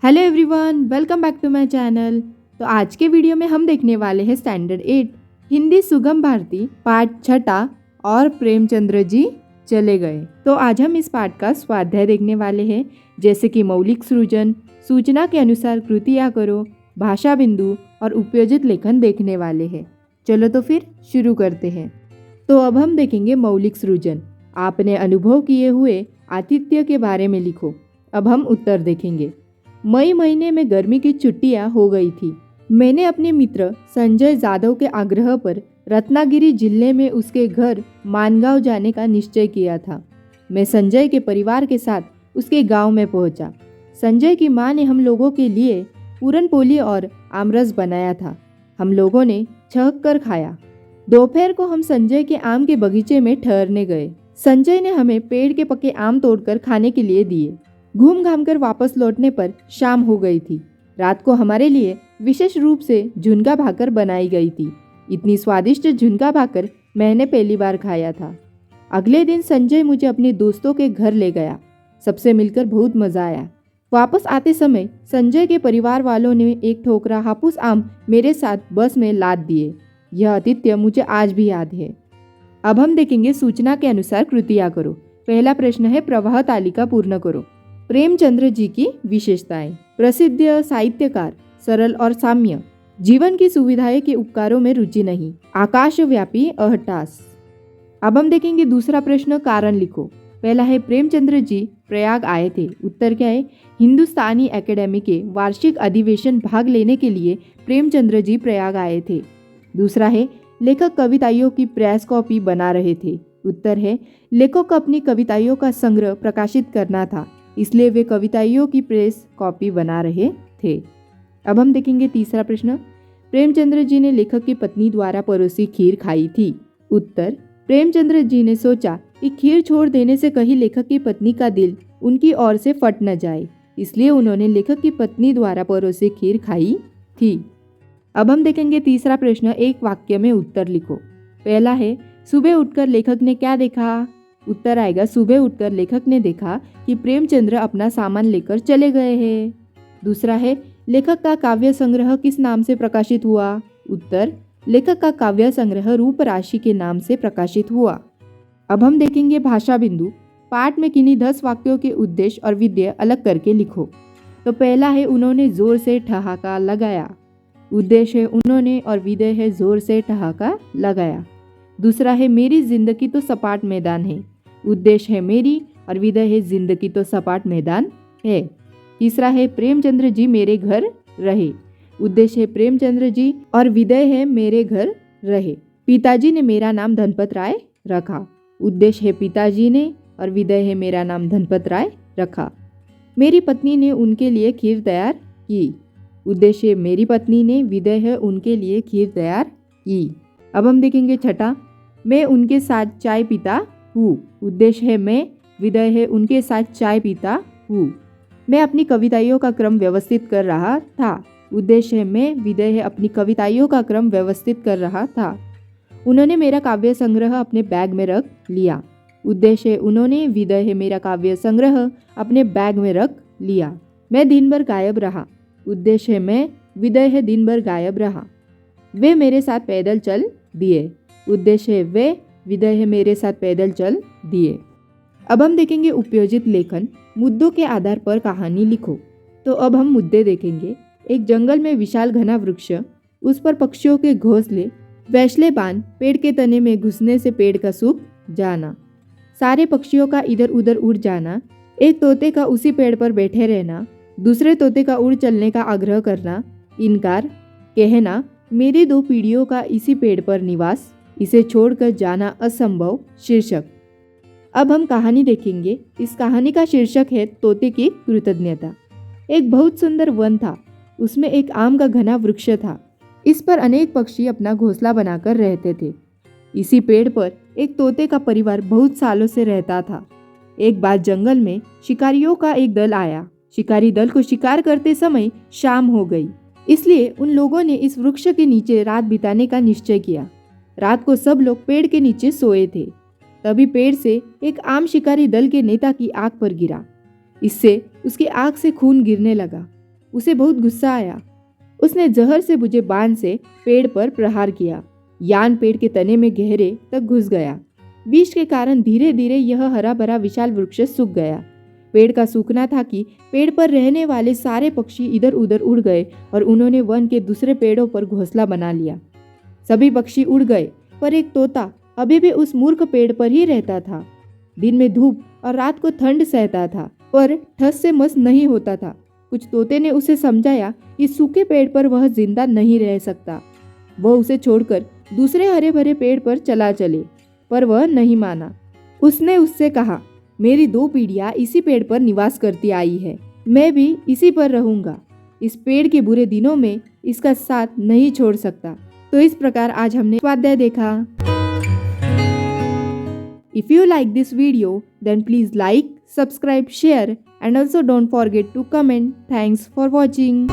Hello everyone, welcome back to my channel. तो आज के वीडियो में हम देखने वाले हैं स्टैंडर्ड 8 हिंदी सुगम भारती पाठ छठा और प्रेमचंद्र जी चले गए। तो आज हम इस पाठ का स्वाध्याय देखने वाले हैं, जैसे कि मौलिक सृजन, सूचना के अनुसार कृतियाँ करो, भाषा बिंदु और उपयोजित लेखन देखने वाले हैं। चलो तो फिर शुरू करते हैं। तो अब हम देखेंगे मौलिक सृजन। आपने अनुभव किए हुए आतिथ्य के बारे में लिखो। अब हम उत्तर देखेंगे। मई महीने में गर्मी की छुट्टियां हो गई थी। मैंने अपने मित्र संजय जाधव के आग्रह पर रत्नागिरी जिले में उसके घर मानगांव जाने का निश्चय किया था। मैं संजय के परिवार के साथ उसके गांव में पहुंचा। संजय की मां ने हम लोगों के लिए पूरन पोली और आमरस बनाया था। हम लोगों ने छक कर खाया। दोपहर को हम संजय के आम के बगीचे में ठहरने गए। संजय ने हमें पेड़ के पके आम तोड़कर खाने के लिए दिए। घूम घाम कर वापस लौटने पर शाम हो गई थी। रात को हमारे लिए विशेष रूप से झुनका भाकर बनाई गई थी। इतनी स्वादिष्ट झुनका भाकर मैंने पहली बार खाया था। अगले दिन संजय मुझे अपने दोस्तों के घर ले गया। सबसे मिलकर बहुत मजा आया। वापस आते समय संजय के परिवार वालों ने एक ठोकरा हापुस आम मेरे साथ बस में लाद दिए। यह आतिथ्य मुझे आज भी याद है। अब हम देखेंगे सूचना के अनुसार कृतियाँ करो। पहला प्रश्न है प्रवाह तालिका पूर्ण करो। प्रेमचंद्र जी की विशेषताएं। प्रसिद्ध साहित्यकार, सरल और साम्य, जीवन की सुविधाएं के उपकारों में रुचि नहीं, आकाशव्यापी अहटास। अब हम देखेंगे दूसरा प्रश्न, कारण लिखो। पहला है प्रेमचंद्र जी प्रयाग आए थे। उत्तर क्या है? हिंदुस्तानी एकेडमी के वार्षिक अधिवेशन भाग लेने के लिए प्रेमचंद्र जी प्रयाग आए थे। दूसरा है लेखक कविताओं की प्रेस कॉपी बना रहे थे। उत्तर है लेखक को अपनी कविताओं का संग्रह प्रकाशित करना था, इसलिए वे कविताओं की प्रेस कॉपी बना रहे थे। अब हम देखेंगे तीसरा प्रश्न, प्रेमचंद्र जी ने लेखक की पत्नी द्वारा परोसी खीर खाई थी। उत्तर, प्रेमचंद्र जी ने सोचा कि खीर छोड़ देने से कहीं लेखक की पत्नी का दिल उनकी ओर से फट न जाए, इसलिए उन्होंने लेखक की पत्नी द्वारा परोसी खीर खाई थी। अब हम देखेंगे तीसरा प्रश्न, एक वाक्य में उत्तर लिखो। पहला है सुबह उठकर लेखक ने क्या देखा? उत्तर आएगा सुबह उठकर लेखक ने देखा कि प्रेमचंद्र अपना सामान लेकर चले गए हैं। दूसरा है लेखक का काव्य संग्रह किस नाम से प्रकाशित हुआ? उत्तर, लेखक का काव्य संग्रह रूप राशि के नाम से प्रकाशित हुआ। अब हम देखेंगे भाषा बिंदु। पाठ में किन्हीं 10 वाक्यों के उद्देश्य और विधेय अलग करके लिखो। तो पहला है उन्होंने जोर से ठहाका लगाया। उद्देश्य है उन्होंने और विधेय है जोर से ठहाका लगाया। दूसरा है मेरी जिंदगी तो सपाट मैदान है। उद्देश्य है मेरी और विधेय है जिंदगी तो सपाट मैदान है। तीसरा है प्रेमचंद्र जी मेरे घर रहे। उद्देश्य है प्रेमचंद्र जी और विधेय है मेरे घर रहे। पिताजी ने मेरा नाम धनपत राय रखा। उद्देश्य है पिताजी ने और विधेय है मेरा नाम धनपत राय रखा। मेरी पत्नी ने उनके लिए खीर तैयार की। उद्देश्य है मेरी पत्नी ने, विधेय है उनके लिए खीर तैयार की। अब हम देखेंगे छठा, मैं उनके साथ चाय पीता हूँ। उद्देश्य है मैं, विधेय है उनके साथ चाय पीता हूँ। मैं अपनी कविताओं का क्रम व्यवस्थित कर रहा था। उद्देश्य है मैं, विधेय है अपनी कविताओं का क्रम व्यवस्थित कर रहा था। उन्होंने मेरा काव्य संग्रह अपने बैग में रख लिया। उद्देश्य है उन्होंने, विधेय है मेरा काव्य संग्रह अपने बैग में रख लिया। मैं दिन भर गायब रहा। उद्देश्य है मैं, विधेय है दिन भर गायब रहा। वे मेरे साथ पैदल चल दिए। उद्देश्य है वे, विधेय है मेरे साथ पैदल चल दिए। अब हम देखेंगे उपयोजित लेखन। मुद्दों के आधार पर कहानी लिखो। तो अब हम मुद्दे देखेंगे। एक जंगल में विशाल घना वृक्ष, उस पर पक्षियों के घोंसले, वैसले बांध, पेड़ के तने में घुसने से पेड़ का सूख जाना, सारे पक्षियों का इधर उधर उड़ जाना, एक तोते का उसी पेड़ पर बैठे रहना, दूसरे तोते का उड़ चलने का आग्रह करना, इनकार, कहना मेरी 2 पीढ़ियों का इसी पेड़ पर निवास, इसे छोड़कर जाना असंभव। शीर्षक। अब हम कहानी देखेंगे। इस कहानी का शीर्षक है तोते की कृतज्ञता। एक बहुत सुंदर वन था। उसमें एक आम का घना वृक्ष था। इस पर अनेक पक्षी अपना घोंसला बनाकर रहते थे। इसी पेड़ पर एक तोते का परिवार बहुत सालों से रहता था। एक बार जंगल में शिकारियों का एक दल आया। शिकारी दल को शिकार करते समय शाम हो गई, इसलिए उन लोगों ने इस वृक्ष के नीचे रात बिताने का निश्चय किया। रात को सब लोग पेड़ के नीचे सोए थे। तभी पेड़ से एक आम शिकारी दल के नेता की आंख पर गिरा। इससे उसकी आंख से खून गिरने लगा। उसे बहुत गुस्सा आया। उसने जहर से बुझे बाण से पेड़ पर प्रहार किया। यान पेड़ के तने में गहरे तक घुस गया। विष के कारण धीरे धीरे यह हरा भरा विशाल वृक्ष सूख गया। पेड़ का सूखना था कि पेड़ पर रहने वाले सारे पक्षी इधर उधर उड़ गए और उन्होंने वन के दूसरे पेड़ों पर घोंसला बना लिया। सभी पक्षी उड़ गए, पर एक तोता अभी भी उस मूर्ख पेड़ पर ही रहता था। दिन में धूप और रात को ठंड सहता था, पर ठस से मस नहीं होता था। कुछ तोते ने उसे समझाया कि सूखे पेड़ पर वह जिंदा नहीं रह सकता। वह उसे छोड़कर दूसरे हरे भरे पेड़ पर चला चले, पर वह नहीं माना। उसने उससे कहा, मेरी 2 पीढ़ियां इसी पेड़ पर निवास करती आई है, मैं भी इसी पर रहूंगा। इस पेड़ के बुरे दिनों में इसका साथ नहीं छोड़ सकता। तो इस प्रकार आज हमने स्वाध्याय देखा। If you like this video, then please like, subscribe, share and also don't forget to comment. Thanks for watching.